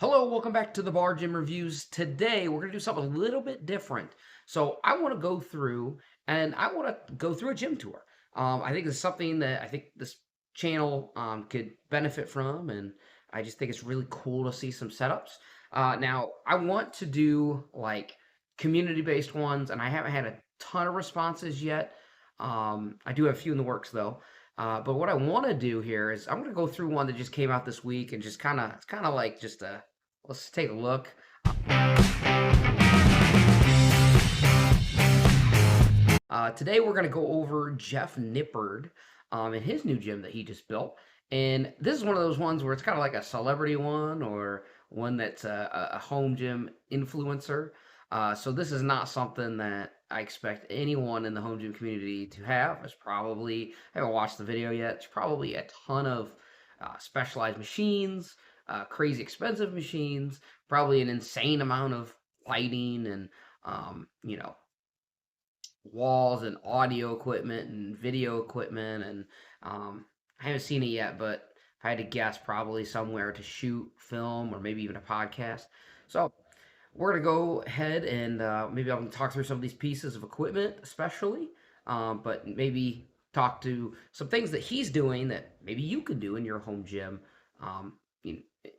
Hello, welcome back to the Bar Gym Reviews. Today, we're going to do something a little bit different. So, I want to go through a gym tour. I think it's something that I think this channel could benefit from, and I just think it's really cool to see some setups. Now, I want to do like community-based ones, and I haven't had a ton of responses yet. I do have a few in the works though. But what I want to do here is I'm going to go through one that just came out this week and just it's kind of like just a let's take a look. Today we're going to go over Jeff Nippard and his new gym that he just built. And this is one of those ones where it's kind of like a celebrity one or one that's a home gym influencer. So this is not something that I expect anyone in the home gym community to have. I haven't watched the video yet. It's probably a ton of specialized machines, crazy expensive machines, probably an insane amount of lighting and, walls and audio equipment and video equipment. And I haven't seen it yet, but if I had to guess, probably somewhere to shoot, film, or maybe even a podcast. So we're going to go ahead and maybe I'm going to talk through some of these pieces of equipment, especially, but maybe talk to some things that he's doing that maybe you could do in your home gym.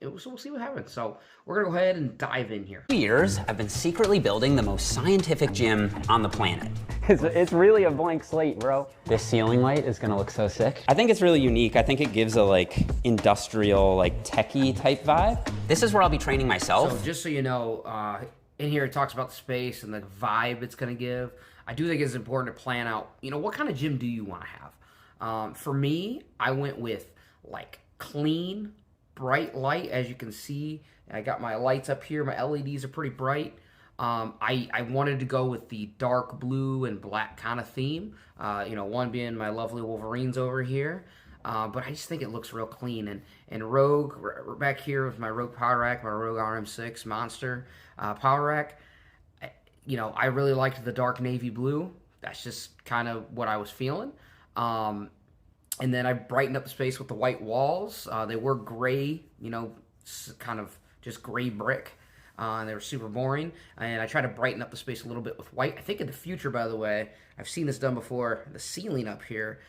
So we'll see what happens. So we're going to go ahead and dive in here. For years, I've been secretly building the most scientific gym on the planet. It's really a blank slate, bro. This ceiling light is gonna look so sick. I think it's really unique. I think it gives a industrial, techie type vibe. This is where I'll be training myself. So just so you know, in here it talks about the space and the vibe it's gonna give. I do think it's important to plan out, what kind of gym do you want to have? For me, I went with clean, bright light. As you can see, I got my lights up here. My LEDs are pretty bright. I wanted to go with the dark blue and black kind of theme, one being my lovely Wolverines over here, but I just think it looks real clean. And Rogue, back here with my Rogue Power Rack, my Rogue RM6 Monster Power Rack, I really liked the dark navy blue. That's just kind of what I was feeling. And then I brightened up the space with the white walls. They were gray, kind of just gray brick. And they were super boring, and I try to brighten up the space a little bit with white. I think in the future, by the way, I've seen this done before, the ceiling up here,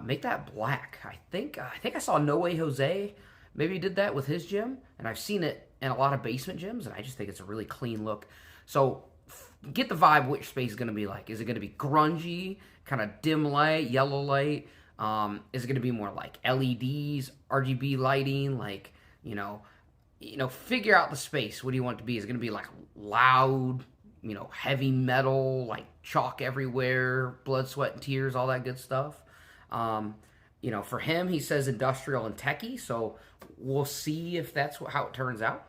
make that black. I think I saw No Way Jose maybe did that with his gym, and I've seen it in a lot of basement gyms, and I just think it's a really clean look. So get the vibe which space is going to be like. Is it going to be grungy, kind of dim light, yellow light? Is it going to be more like LEDs, RGB lighting, figure out the space. What do you want it to be? Is it going to be loud, heavy metal, chalk everywhere, blood, sweat, and tears, all that good stuff? For him, he says industrial and techie, so we'll see if that's how it turns out.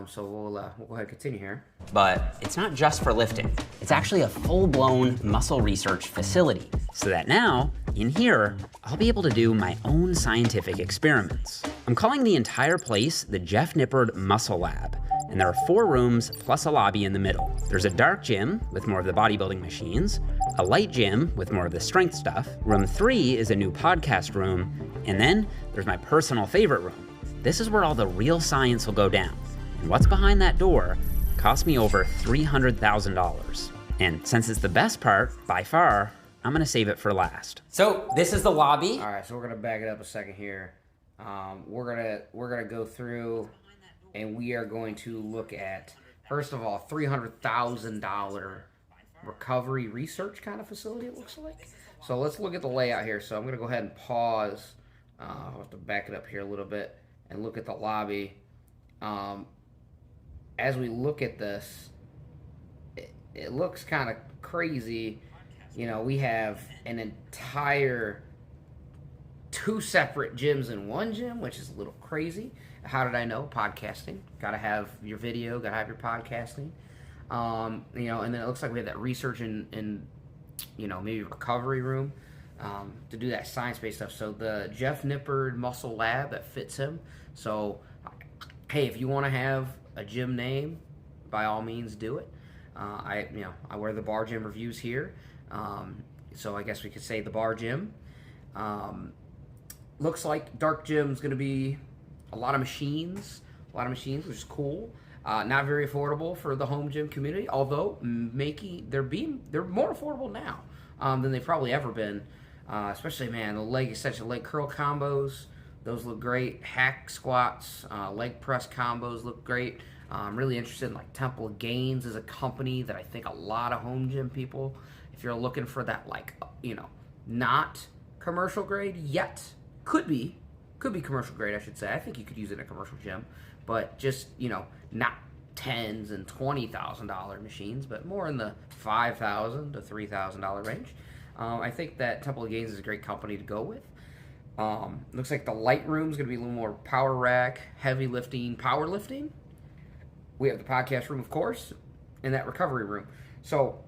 So we'll go ahead and continue here. But it's not just for lifting. It's actually a full-blown muscle research facility, so that now, in here, I'll be able to do my own scientific experiments. I'm calling the entire place the Jeff Nippard Muscle Lab, and there are 4 rooms plus a lobby in the middle. There's a dark gym with more of the bodybuilding machines, a light gym with more of the strength stuff, room 3 is a new podcast room, and then there's my personal favorite room. This is where all the real science will go down. And what's behind that door cost me over $300,000. And since it's the best part, by far, I'm gonna save it for last. So this is the lobby. All right, so we're gonna back it up a second here. We're gonna go through, and we are going to look at, first of all, $300,000 recovery research kind of facility, it looks like. So let's look at the layout here. So I'm gonna go ahead and pause. I'll have to back it up here a little bit and look at the lobby. As we look at this, it looks kind of crazy. We have an entire 2 separate gyms in one gym, which is a little crazy. How did I know? Podcasting. Got to have your video, got to have your podcasting. And then it looks like we have that research and maybe recovery room to do that science-based stuff. So the Jeff Nippard Muscle Lab, that fits him. So, hey, if you want to have a gym name, by all means do it. I wear the Bar Gym Reviews here, so I guess we could say the Bar Gym. Looks like dark gym's going to be a lot of machines, a a lot of machines, which is cool. Not very affordable for the home gym community, although they're more affordable now than they've probably ever been. Especially, man, the leg extension, leg curl combos, those look great. Hack squats, leg press combos look great. I'm really interested in like Temple Gains as a company that I think a lot of home gym people, if you're looking for that, like, not commercial grade yet, could be commercial grade, I should say. I think you could use it in a commercial gym, but just, not tens and $20,000 machines, but more in the $5,000 to $3,000 range. I think that Temple of Gains is a great company to go with. Looks like the light room is going to be a little more power rack, heavy lifting, powerlifting. We have the podcast room, of course, and that recovery room. So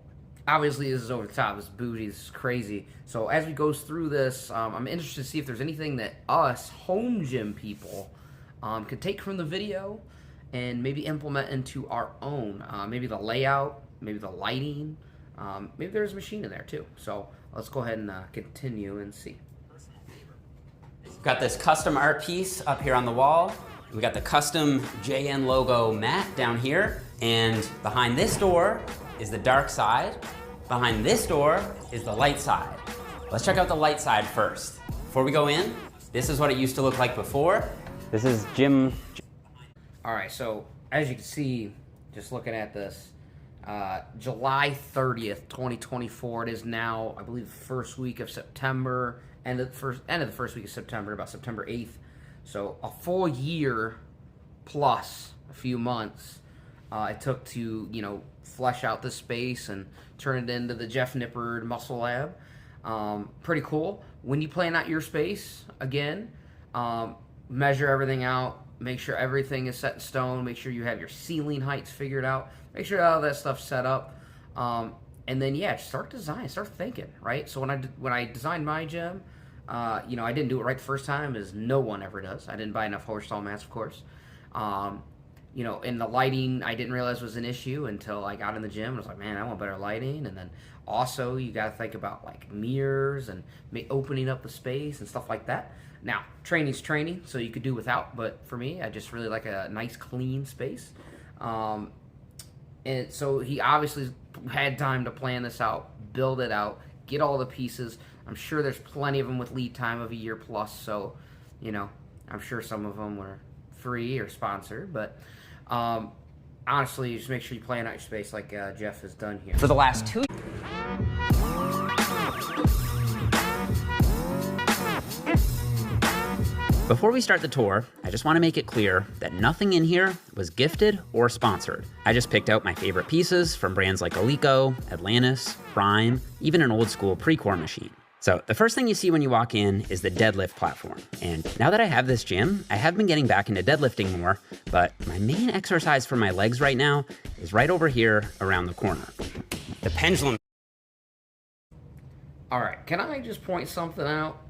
obviously this is over the top. This is bougie. This is crazy. So as we go through this, I'm interested to see if there's anything that us home gym people could take from the video and maybe implement into our own. Maybe the layout, maybe the lighting. Maybe there's a machine in there too. So let's go ahead and continue and see. Got this custom art piece up here on the wall. We got the custom JN logo mat down here. And behind this door is the dark side. Behind this door is the light side. Let's check out the light side first. Before we go in, this is what it used to look like before. This is gym. All right, so as you can see, just looking at this, July 30th, 2024, it is now, I believe, the first week of September, end of the first week of September, about September 8th. So a full year plus a few months it took to, flesh out the space and turn it into the Jeff Nippard Muscle Lab. Pretty cool. When you plan out your space, again, measure everything out, make sure everything is set in stone, make sure you have your ceiling heights figured out, make sure all that stuff's set up, and then, start designing, start thinking, right? So when I designed my gym, I didn't do it right the first time, as no one ever does. I didn't buy enough horse stall mats, of course. And the lighting, I didn't realize was an issue until I got in the gym. And I was like, man, I want better lighting. And then also, you got to think about like mirrors and opening up the space and stuff like that. Now, training's training, so you could do without. But for me, I just really like a nice, clean space. And so he obviously had time to plan this out, build it out, get all the pieces. I'm sure there's plenty of them with lead time of a year plus, so, I'm sure some of them were free or sponsored, but honestly, just make sure you plan out your space like Jeff has done here. For the last 2 Before we start the tour, I just want to make it clear that nothing in here was gifted or sponsored. I just picked out my favorite pieces from brands like Alico, Atlantis, Prime, even an old school Precor machine. So the first thing you see when you walk in is the deadlift platform. And now that I have this gym, I have been getting back into deadlifting more, but my main exercise for my legs right now is right over here around the corner. The pendulum. All right, can I just point something out?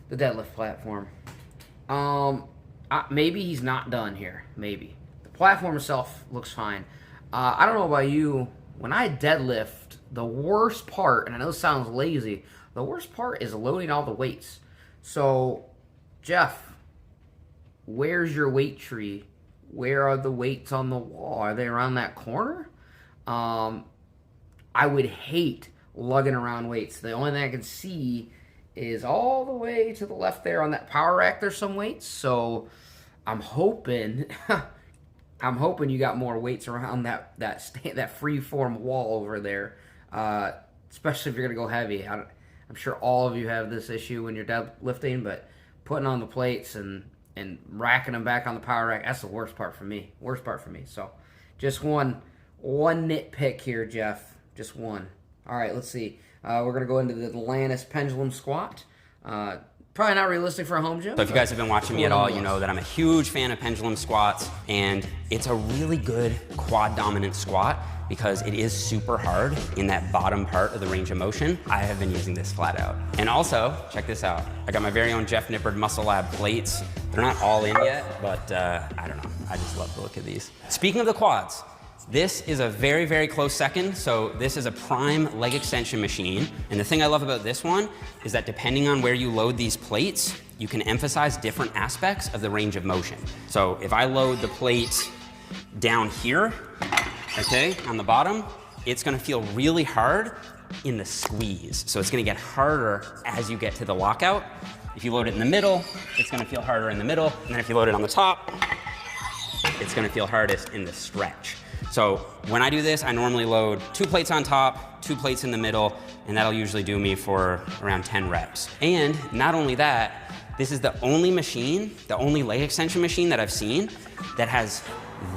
The deadlift platform. Maybe he's not done here. Maybe. The platform itself looks fine. I don't know about you. When I deadlift, the worst part, and I know it sounds lazy, the worst part is loading all the weights. So, Jeff, where's your weight tree? Where are the weights on the wall? Are they around that corner? I would hate lugging around weights. The only thing I can see is all the way to the left there on that power rack. There's some weights, so I'm hoping you got more weights around that free-form wall over there, especially if you're gonna go heavy. I'm sure all of you have this issue when you're deadlifting, but putting on the plates and racking them back on the power rack, that's the worst part for me. So just one nitpick here, Jeff. Just one. All right, let's see. We're going to go into the Atlantis pendulum squat. Probably not realistic for a home gym. So if you guys have been watching me at all, you know that I'm a huge fan of pendulum squats, and it's a really good quad dominant squat because it is super hard in that bottom part of the range of motion. I have been using this flat out. And also, check this out. I got my very own Jeff Nippard Muscle Lab plates. They're not all in yet, but I don't know. I just love the look of these. Speaking of the quads, this is a very, very close second. So this is a Prime leg extension machine. And the thing I love about this one is that depending on where you load these plates, you can emphasize different aspects of the range of motion. So if I load the plate down here, okay, on the bottom, it's gonna feel really hard in the squeeze. So it's gonna get harder as you get to the lockout. If you load it in the middle, it's gonna feel harder in the middle. And then if you load it on the top, it's gonna feel hardest in the stretch. So when I do this, I normally load 2 plates on top, 2 plates in the middle, and that'll usually do me for around 10 reps. And not only that, this is the only machine, the only leg extension machine that I've seen that has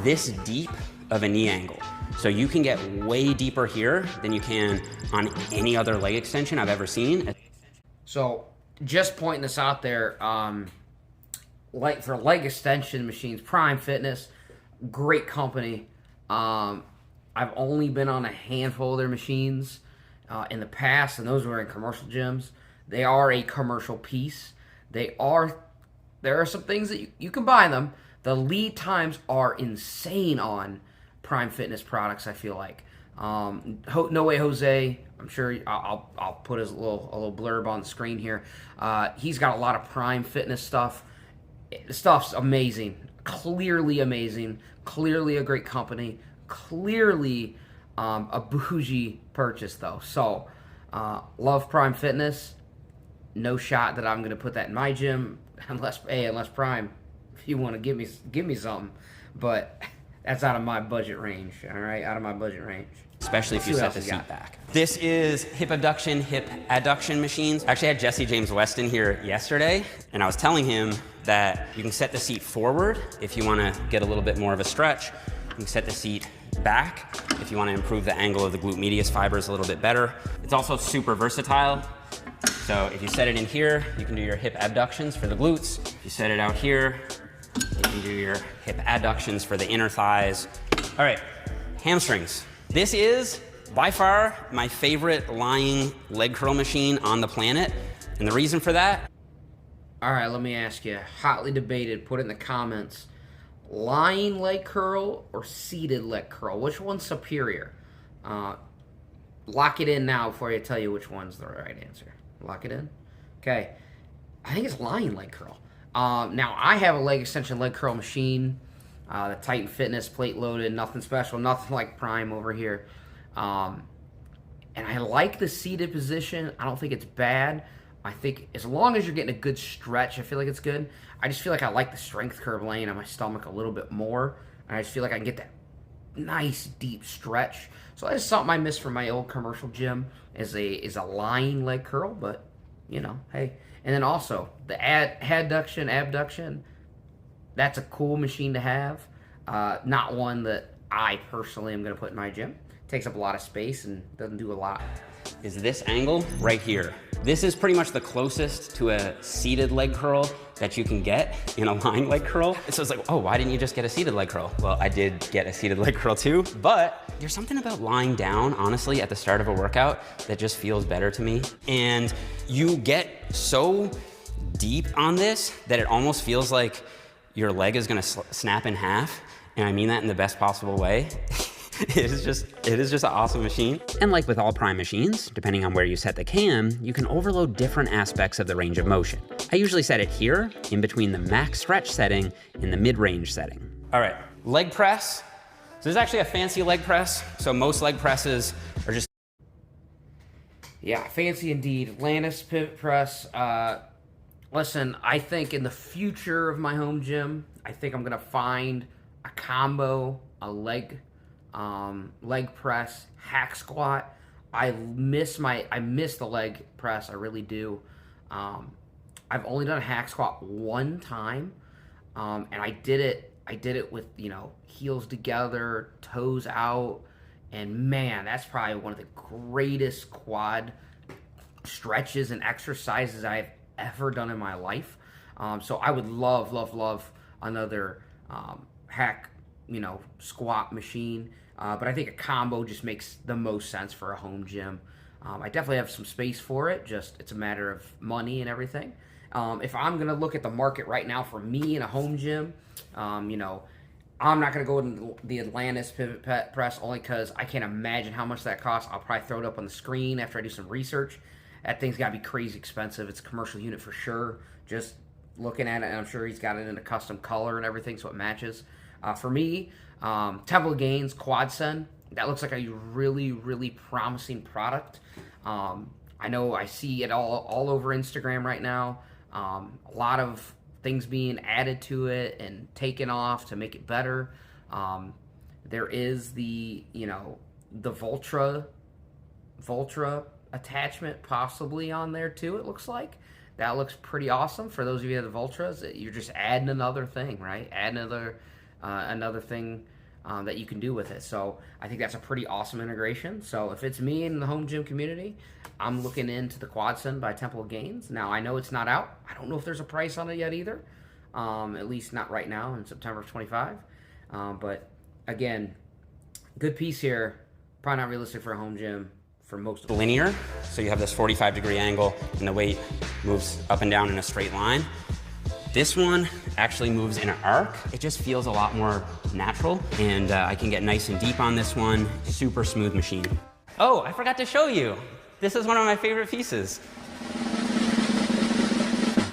this deep of a knee angle. So you can get way deeper here than you can on any other leg extension I've ever seen. So just pointing this out there, like for leg extension machines, Prime Fitness, great company. I've only been on a handful of their machines in the past, and those were in commercial gyms. They are a commercial piece. There are some things that you can buy them. The lead times are insane on Prime Fitness products, I feel like. No Way Jose, I'm sure I'll put a little blurb on the screen here. He's got a lot of Prime Fitness stuff. The stuff's amazing, clearly a great company, clearly a bougie purchase though. So love Prime Fitness. No shot that I'm going to put that in my gym unless Prime, if you want to give me something, but that's out of my budget range. All right, out of my budget range. Especially if you set the seat back. This is hip abduction, hip adduction machines. I actually had Jesse James Weston here yesterday, and I was telling him that you can set the seat forward if you want to get a little bit more of a stretch. You can set the seat back if you want to improve the angle of the glute medius fibers a little bit better. It's also super versatile. So if you set it in here, you can do your hip abductions for the glutes. If you set it out here, you can do your hip adductions for the inner thighs. All right, hamstrings. This is by far my favorite lying leg curl machine on the planet. And the reason for that? All right, let me ask you, hotly debated, put it in the comments. Lying leg curl or seated leg curl? Which one's superior? Lock it in now before I tell you which one's the right answer. Lock it in. Okay. I think it's lying leg curl. Now, I have a leg extension leg curl machine. The Titan Fitness, plate loaded, nothing special, nothing like Prime over here. And I like the seated position. I don't think it's bad. I think as long as you're getting a good stretch, I feel like it's good. I just feel like I like the strength curve laying on my stomach a little bit more. And I just feel like I can get that nice deep stretch. So that's something I miss from my old commercial gym is a lying leg curl, but you know, hey. And then also the adduction, abduction, that's a cool machine to have. Not one that I personally am going to put in my gym. Takes up a lot of space and doesn't do a lot. Is this angle right here. This is pretty much the closest to a seated leg curl that you can get in a lying leg curl. So it's like, oh, why didn't you just get a seated leg curl? Well, I did get a seated leg curl too, but there's something about lying down, honestly, at the start of a workout that just feels better to me. And you get so deep on this that it almost feels like your leg is gonna snap in half. And I mean that in the best possible way. It is just an awesome machine. And like with all Prime machines, depending on where you set the cam, you can overload different aspects of the range of motion. I usually set it here, in between the max stretch setting and the mid-range setting. All right, leg press. So this is actually a fancy leg press. So most leg presses are just... Yeah, fancy indeed. Lannis pivot press. Listen, I think in the future of my home gym, I think I'm gonna find a combo, a leg press, hack squat. I miss the leg press. I really do. I've only done a hack squat one time, and I did it with, you know, heels together, toes out, and man, that's probably one of the greatest quad stretches and exercises I've ever done in my life. So I would love another hack, you know, squat machine. But I think a combo just makes the most sense for a home gym. I definitely have some space for it, just it's a matter of money and everything. If I'm going to look at the market right now for me in a home gym, you know, I'm not going to go in the Atlantis pivot press only because I can't imagine how much that costs. I'll probably throw it up on the screen after I do some research. That thing's got to be crazy expensive. It's a commercial unit for sure. Just looking at it, and I'm sure he's got it in a custom color and everything, so it matches. For me, Temple Gains Quad Sen, that looks like a really, really promising product. I know I see it all over Instagram right now. A lot of things being added to it and taken off to make it better. There is the, the Voltra attachment possibly on there too, it looks like. That looks pretty awesome. For those of you that have the Voltras, you're just adding another thing, right? Add another thing that you can do with it. So I think that's a pretty awesome integration. So if it's me in the home gym community, I'm looking into the Quad Sen by Temple Gains. Now I know it's not out. I don't know if there's a price on it yet either. At least not right now in September of 25. But again, good piece here. Probably not realistic for a home gym for most of it. Linear, so you have this 45-degree angle and the weight moves up and down in a straight line. This one actually moves in an arc. It just feels a lot more natural, and I can get nice and deep on this one. Super smooth machine. Oh, I forgot to show you. This is one of my favorite pieces.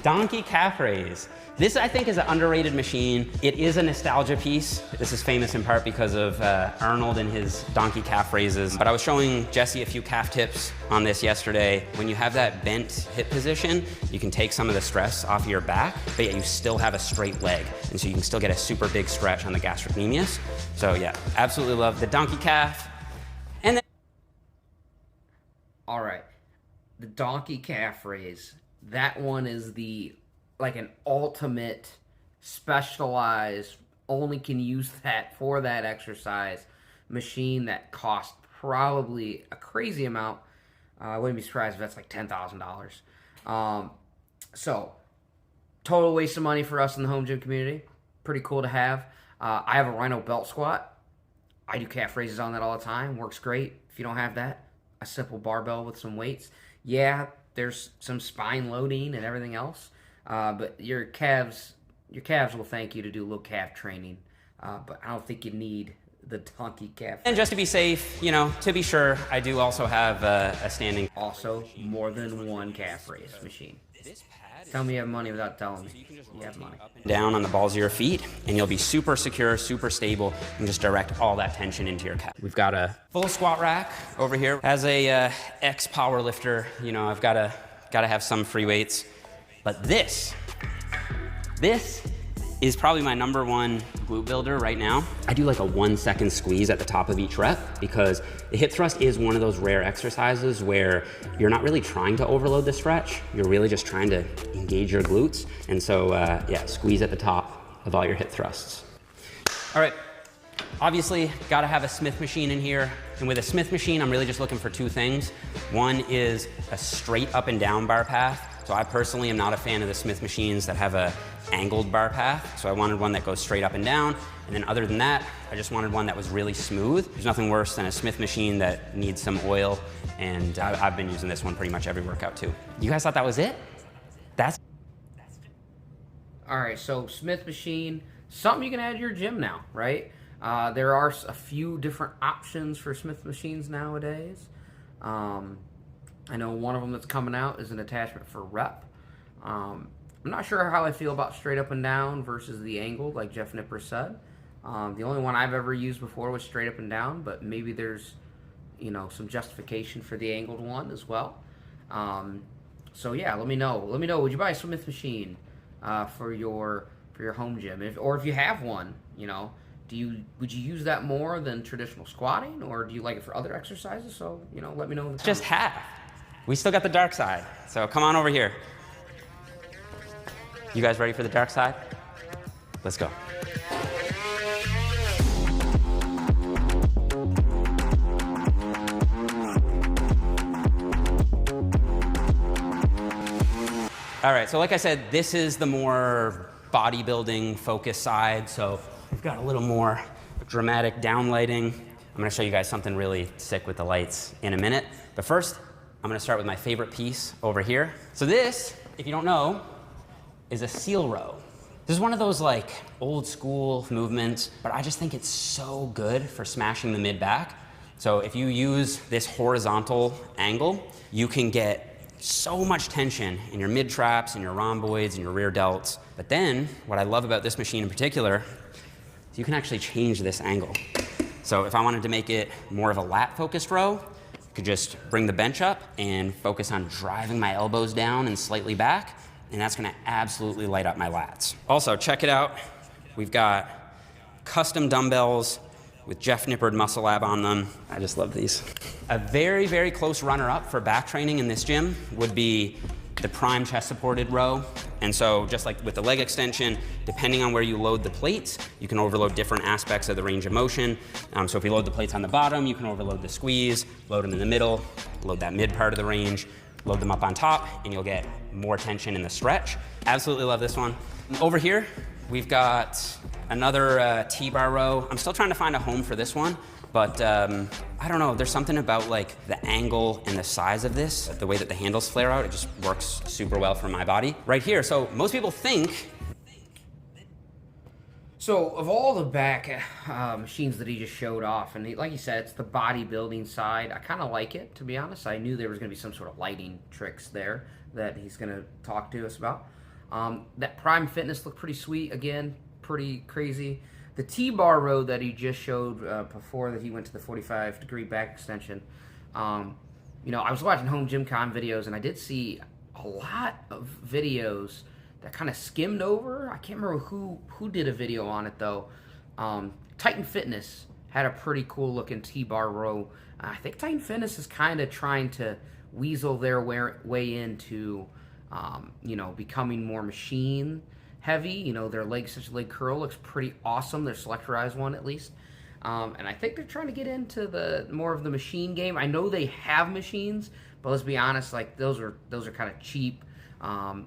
Donkey calf raise. This, I think, is an underrated machine. It is a nostalgia piece. This is famous in part because of Arnold and his donkey calf raises. But I was showing Jesse a few calf tips on this yesterday. When you have that bent hip position, you can take some of the stress off of your back, but yet you still have a straight leg. And so you can still get a super big stretch on the gastrocnemius. So yeah, absolutely love the donkey calf. And then all right, the donkey calf raise. That one is like an ultimate specialized, only can use that for that exercise machine that costs probably a crazy amount. I wouldn't be surprised if that's like $10,000. So total waste of money for us in the home gym community. Pretty cool to have. I have a Rhino belt squat. I do calf raises on that all the time. Works great. If you don't have that, a simple barbell with some weights. Yeah, there's some spine loading and everything else. But your calves will thank you to do a little calf training. But I don't think you need the donkey calf. And just to be safe, to be sure, I do also have a standing. Also, more than one calf raise machine. Tell me you have money without telling me you have money. Down on the balls of your feet, and you'll be super secure, super stable, and just direct all that tension into your calf. We've got a full squat rack over here. As a ex-power lifter, I've got to have some free weights. But this is probably my number one glute builder right now. I do like a 1 second squeeze at the top of each rep because the hip thrust is one of those rare exercises where you're not really trying to overload the stretch. You're really just trying to engage your glutes. And so, yeah, squeeze at the top of all your hip thrusts. All right, obviously gotta have a Smith machine in here. And with a Smith machine, I'm really just looking for two things. One is a straight up and down bar path. So I personally am not a fan of the Smith machines that have a angled bar path. So I wanted one that goes straight up and down. And then other than that, I just wanted one that was really smooth. There's nothing worse than a Smith machine that needs some oil. And I've been using this one pretty much every workout too. You guys thought that was it? That's all right, so Smith machine, something you can add to your gym now, right? There are a few different options for Smith machines nowadays. I know one of them that's coming out is an attachment for rep. I'm not sure how I feel about straight up and down versus the angled, like Jeff Nippard said. The only one I've ever used before was straight up and down, but maybe there's, some justification for the angled one as well. So yeah, let me know. Would you buy a Smith machine for your home gym, if you have one? Would you use that more than traditional squatting, or do you like it for other exercises? So let me know in the comments. just half. We still got the dark side, so come on over here. You guys ready for the dark side? Let's go. All right, so like I said, this is the more bodybuilding focused side, so we've got a little more dramatic downlighting. I'm gonna show you guys something really sick with the lights in a minute, but first, I'm gonna start with my favorite piece over here. So this, if you don't know, is a seal row. This is one of those like old school movements, but I just think it's so good for smashing the mid back. So if you use this horizontal angle, you can get so much tension in your mid traps and your rhomboids and your rear delts. But then what I love about this machine in particular is you can actually change this angle. So if I wanted to make it more of a lat focused row, I could just bring the bench up and focus on driving my elbows down and slightly back, and that's gonna absolutely light up my lats. Also, check it out. We've got custom dumbbells with Jeff Nippard Muscle Lab on them. I just love these. A very, very close runner-up for back training in this gym would be the prime chest supported row. And so just like with the leg extension, depending on where you load the plates, you can overload different aspects of the range of motion. So if you load the plates on the bottom, you can overload the squeeze, load them in the middle, load that mid part of the range, load them up on top, and you'll get more tension in the stretch. Absolutely love this one. Over here, we've got another T-bar row. I'm still trying to find a home for this one, but I don't know, there's something about like the angle and the size of this, the way that the handles flare out, it just works super well for my body. Right here, so most people think. So of all the back machines that he just showed off, and like you said, it's the bodybuilding side, I kind of like it, to be honest. I knew there was going to be some sort of lighting tricks there that he's going to talk to us about. That Prime Fitness looked pretty sweet, again, pretty crazy. The T-bar row that he just showed before that he went to the 45-degree back extension, you know, I was watching home gym con videos, and I did see a lot of videos that kind of skimmed over. I can't remember who did a video on it, though. Titan Fitness had a pretty cool looking T-bar row. I think Titan Fitness is kind of trying to weasel their way into, you know, becoming more machine heavy. You know, their leg curl looks pretty awesome. Their selectorized one, at least. And I think they're trying to get into the more of the machine game. I know they have machines, but let's be honest, like those are kind of cheap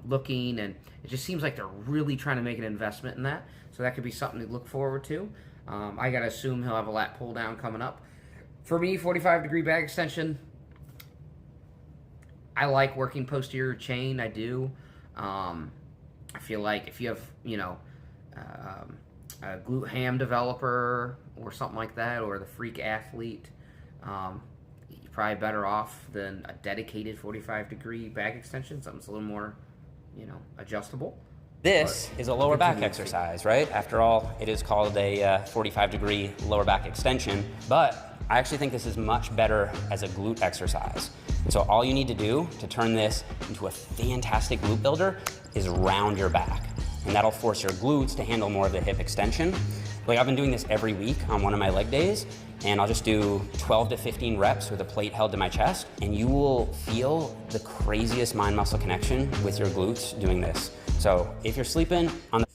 looking, and it just seems like they're really trying to make an investment in that. So that could be something to look forward to. I gotta assume he'll have a lat pull down coming up. For me, 45-degree back extension, I like working posterior chain. I do. I feel like if you have, you know, a glute ham developer or something like that, or the freak athlete, you're probably better off than a dedicated 45-degree back extension. Something's a little more, you know, adjustable. This is a lower back exercise, right? After all, it is called a 45-degree lower back extension, but I actually think this is much better as a glute exercise. And so all you need to do to turn this into a fantastic glute builder is round your back. And that'll force your glutes to handle more of the hip extension. Like I've been doing this every week on one of my leg days, and I'll just do 12 to 15 reps with a plate held to my chest, and you will feel the craziest mind-muscle connection with your glutes doing this. So if you're sleeping on the...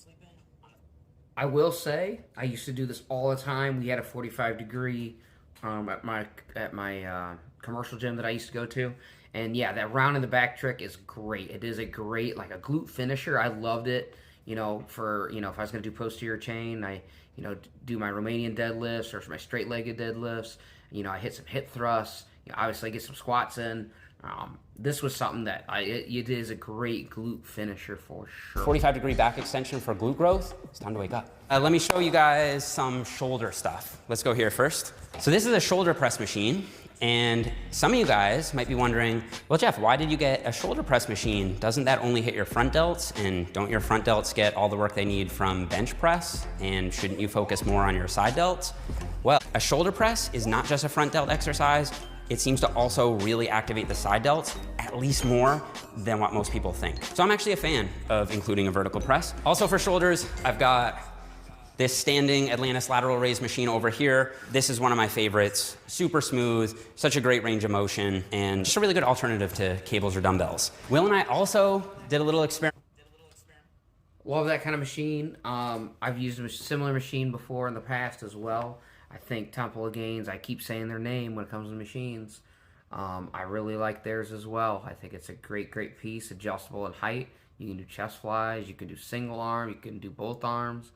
I will say, I used to do this all the time. We had a 45-degree at my commercial gym that I used to go to. And yeah, that round in the back trick is great. It is a great, like a glute finisher. I loved it. You know, for, you know, if I was going to do posterior chain, I, you know, do my Romanian deadlifts or my straight-legged deadlifts. You know, I hit some hip thrusts. You know, obviously I get some squats in. This was something that it is a great glute finisher for sure. 45-degree back extension for glute growth. It's time to wake up. Let me show you guys some shoulder stuff. Let's go here first. So this is a shoulder press machine. And some of you guys might be wondering, well, Jeff, why did you get a shoulder press machine? Doesn't that only hit your front delts? And don't your front delts get all the work they need from bench press? And shouldn't you focus more on your side delts? Well, a shoulder press is not just a front delt exercise. It seems to also really activate the side delts, at least more than what most people think. So I'm actually a fan of including a vertical press. Also for shoulders, I've got this standing Atlantis lateral raise machine over here. This is one of my favorites. Super smooth, such a great range of motion, and just a really good alternative to cables or dumbbells. Will and I also did a little experiment. Love that kind of machine. I've used a similar machine before in the past as well. I think Temple of Gains, I keep saying their name when it comes to machines. I really like theirs as well. I think it's a great, great piece, adjustable in height. You can do chest flies, you can do single arm, you can do both arms.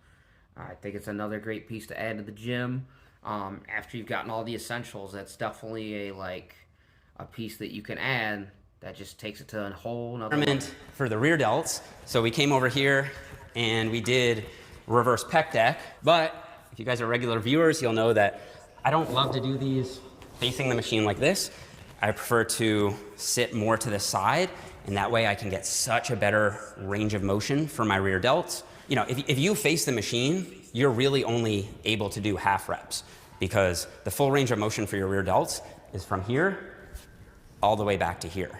I think it's another great piece to add to the gym. After you've gotten all the essentials, that's definitely a piece that you can add that just takes it to a whole nother level. For the rear delts. So we came over here and we did reverse pec deck. But if you guys are regular viewers, you'll know that I don't love to do these facing the machine like this. I prefer to sit more to the side, and that way I can get such a better range of motion for my rear delts. You know, if you face the machine, you're really only able to do half reps because the full range of motion for your rear delts is from here all the way back to here.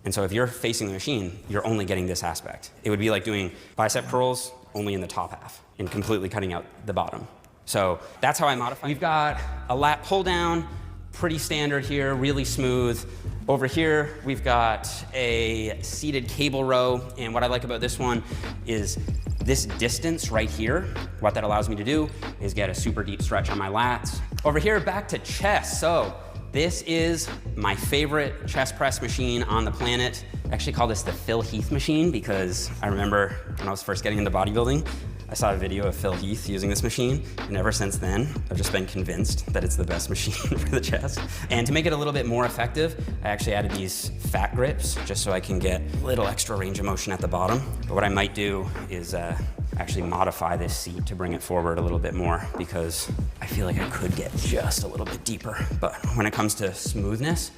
And so if you're facing the machine, you're only getting this aspect. It would be like doing bicep curls only in the top half and completely cutting out the bottom. So that's how I modify. We've got a lat pull down, pretty standard here, really smooth. Over here, we've got a seated cable row. And what I like about this one is this distance right here. What that allows me to do is get a super deep stretch on my lats. Over here, back to chest. So this is my favorite chest press machine on the planet. I actually call this the Phil Heath machine because I remember when I was first getting into bodybuilding, I saw a video of Phil Heath using this machine, and ever since then, I've just been convinced that it's the best machine for the chest. And to make it a little bit more effective, I actually added these fat grips just so I can get a little extra range of motion at the bottom. But what I might do is actually modify this seat to bring it forward a little bit more because I feel like I could get just a little bit deeper. But when it comes to smoothness,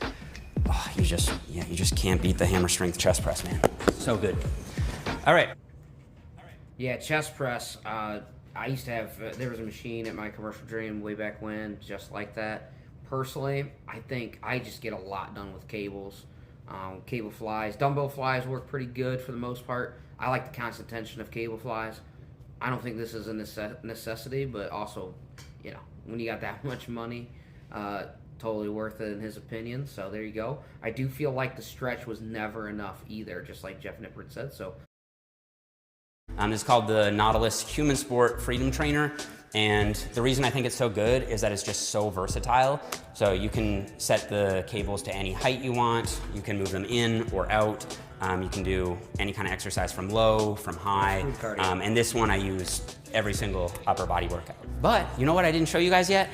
oh, you just can't beat the hammer strength chest press, man. So good. All right. Yeah, chest press. I used to have, there was a machine at my commercial dream way back when, just like that. Personally, I think I just get a lot done with cables. Cable flies. Dumbbell flies work pretty good for the most part. I like the constant tension of cable flies. I don't think this is a necessity, but also, you know, when you got that much money, totally worth it in his opinion. So there you go. I do feel like the stretch was never enough either, just like Jeff Nippard said. So. This is called the Nautilus Human Sport Freedom Trainer, and the reason I think it's so good is that it's just so versatile. So you can set the cables to any height you want, you can move them in or out, you can do any kind of exercise from low, from high, and this one I use every single upper body workout. But you know what I didn't show you guys yet?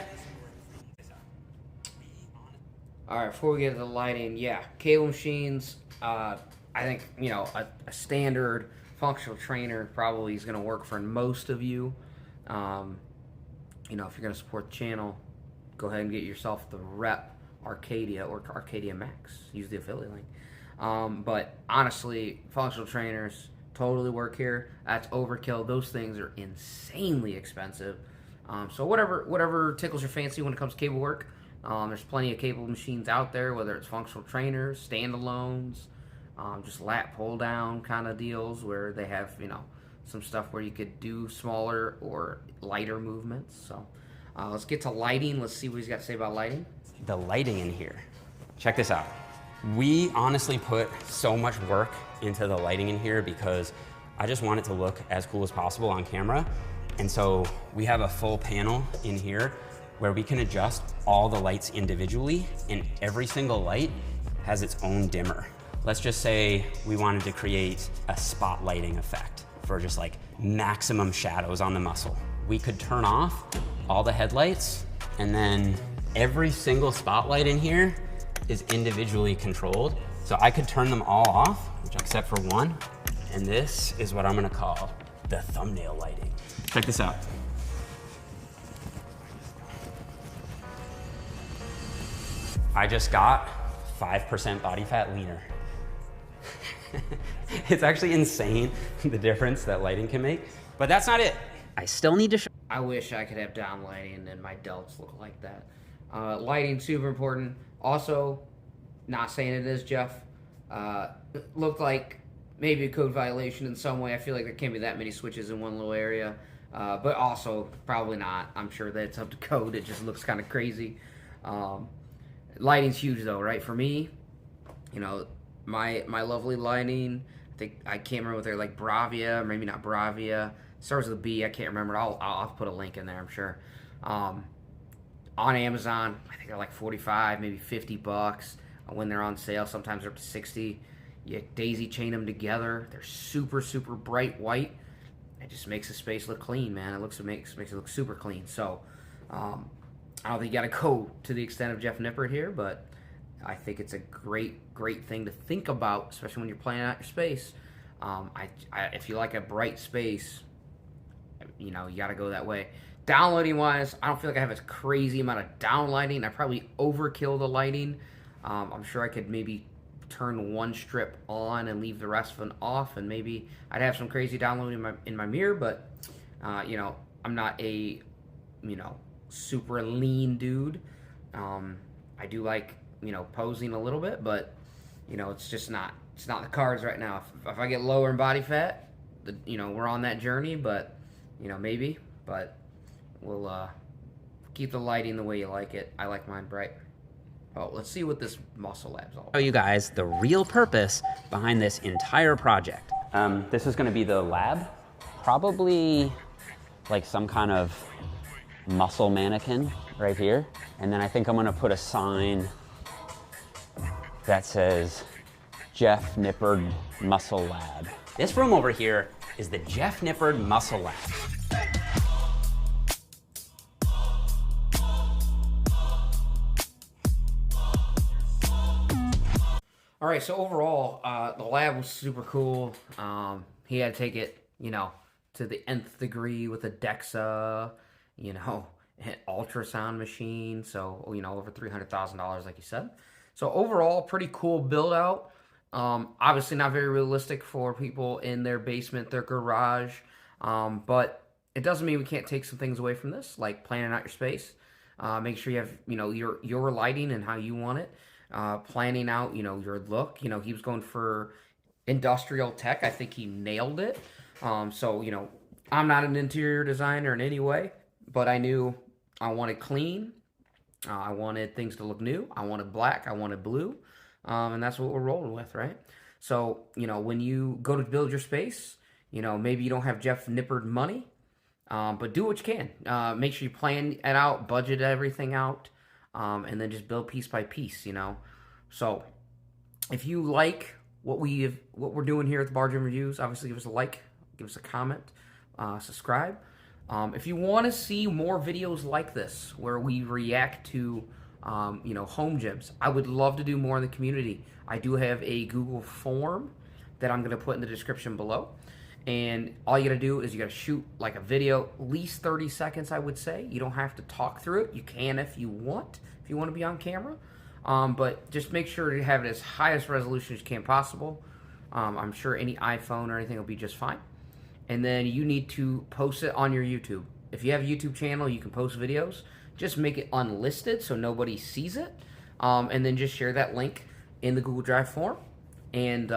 All right, before we get to the lighting, yeah, cable machines, I think, you know, a standard functional trainer probably is going to work for most of you. You know, if you're going to support the channel, go ahead and get yourself the Rep Arcadia or Arcadia Max. Use the affiliate link. But honestly, functional trainers totally work here. That's overkill. Those things are insanely expensive. So whatever tickles your fancy when it comes to cable work. There's plenty of cable machines out there, whether it's functional trainers, standalones, just lat pull down kind of deals where they have, you know, some stuff where you could do smaller or lighter movements. So let's get to lighting. Let's see what he's got to say about lighting. The lighting in here. Check this out. We honestly put so much work into the lighting in here because I just want it to look as cool as possible on camera. And so we have a full panel in here where we can adjust all the lights individually, and every single light has its own dimmer. Let's just say we wanted to create a spotlighting effect for just like maximum shadows on the muscle. We could turn off all the headlights, and then every single spotlight in here is individually controlled. So I could turn them all off, except for one, and this is what I'm gonna call the thumbnail lighting. Check this out. I just got 5% body fat leaner. It's actually insane the difference that lighting can make, but that's not it. I still need to show. I wish I could have down lighting and my delts look like that. Lighting, super important. Also, not saying it is, Jeff. Looked like maybe a code violation in some way. I feel like there can't be that many switches in one little area. But also, probably not. I'm sure that it's up to code. It just looks kind of crazy. Lighting's huge though, right? For me, you know, my lovely lighting, I can't remember what they're like, Bravia, maybe not Bravia. It starts with a B, I can't remember. I'll put a link in there, I'm sure. On Amazon, I think they're like 45, maybe $50 when they're on sale. Sometimes they're up to 60. You daisy chain them together. They're super, super bright white. It just makes the space look clean, man. It makes it look super clean. So, I don't think you got to go to the extent of Jeff Nippard here, but I think it's a great thing to think about, especially when you're planning out your space. If you like a bright space, you know, you got to go that way. Downlighting wise, I don't feel like I have a crazy amount of downlighting. I probably overkill the lighting. I'm sure I could maybe turn one strip on and leave the rest of it off, and maybe I'd have some crazy download in my mirror. But you know, I'm not a super lean dude. I do like posing a little bit, but it's not the cards right now. If I get lower in body fat, we're on that journey. But maybe, but we'll keep the lighting the way you like it. I like mine bright. Oh, let's see what this muscle lab's all about. Show you guys the real purpose behind this entire project. This is going to be the lab, probably like some kind of muscle mannequin right here. And then I think I'm going to put a sign that says Jeff Nippard Muscle Lab. This room over here is the Jeff Nippard Muscle Lab. All right, so overall, the lab was super cool. He had to take it, to the nth degree with a DEXA, an ultrasound machine. So, over $300,000, like you said. So overall, pretty cool build out. Obviously not very realistic for people in their basement, their garage. But it doesn't mean we can't take some things away from this, like planning out your space. Make sure you have, your lighting and how you want it. Planning out, your look. He was going for industrial tech. I think he nailed it. So, I'm not an interior designer in any way, but I knew I wanted clean. I wanted things to look new. I wanted black. I wanted blue. And that's what we're rolling with, right? So, when you go to build your space, maybe you don't have Jeff Nippard money, but do what you can. Make sure you plan it out, budget everything out. And then just build piece by piece, So, if you like what we're doing here at the Bar Gym Reviews, obviously give us a like, give us a comment, subscribe. If you want to see more videos like this, where we react to, home gyms, I would love to do more in the community. I do have a Google form that I'm going to put in the description below. And all you got to do is you got to shoot like a video, at least 30 seconds, I would say. You don't have to talk through it. You can if you want to be on camera. But just make sure to have it as highest resolution as you can possible. I'm sure any iPhone or anything will be just fine. And then you need to post it on your YouTube. If you have a YouTube channel, you can post videos. Just make it unlisted so nobody sees it. And then just share that link in the Google Drive form. And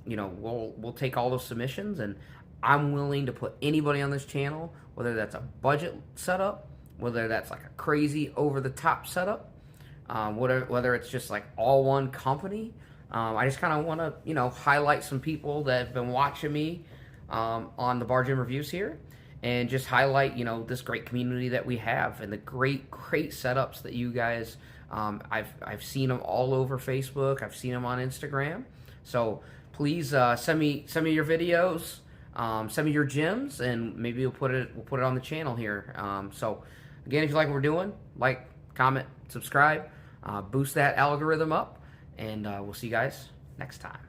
we'll take all those submissions, and I'm willing to put anybody on this channel, whether that's a budget setup, whether that's like a crazy over-the-top setup, whether it's just like all one company. I just kind of want to, highlight some people that have been watching me on the Bar Gym Reviews here, and just highlight, this great community that we have and the great setups that you guys, I've seen them all over Facebook. I've seen them on Instagram. So please send me some of your videos, some of your gyms, and maybe we'll put it on the channel here. So again, if you like what we're doing, like, comment, subscribe, boost that algorithm up, and we'll see you guys next time.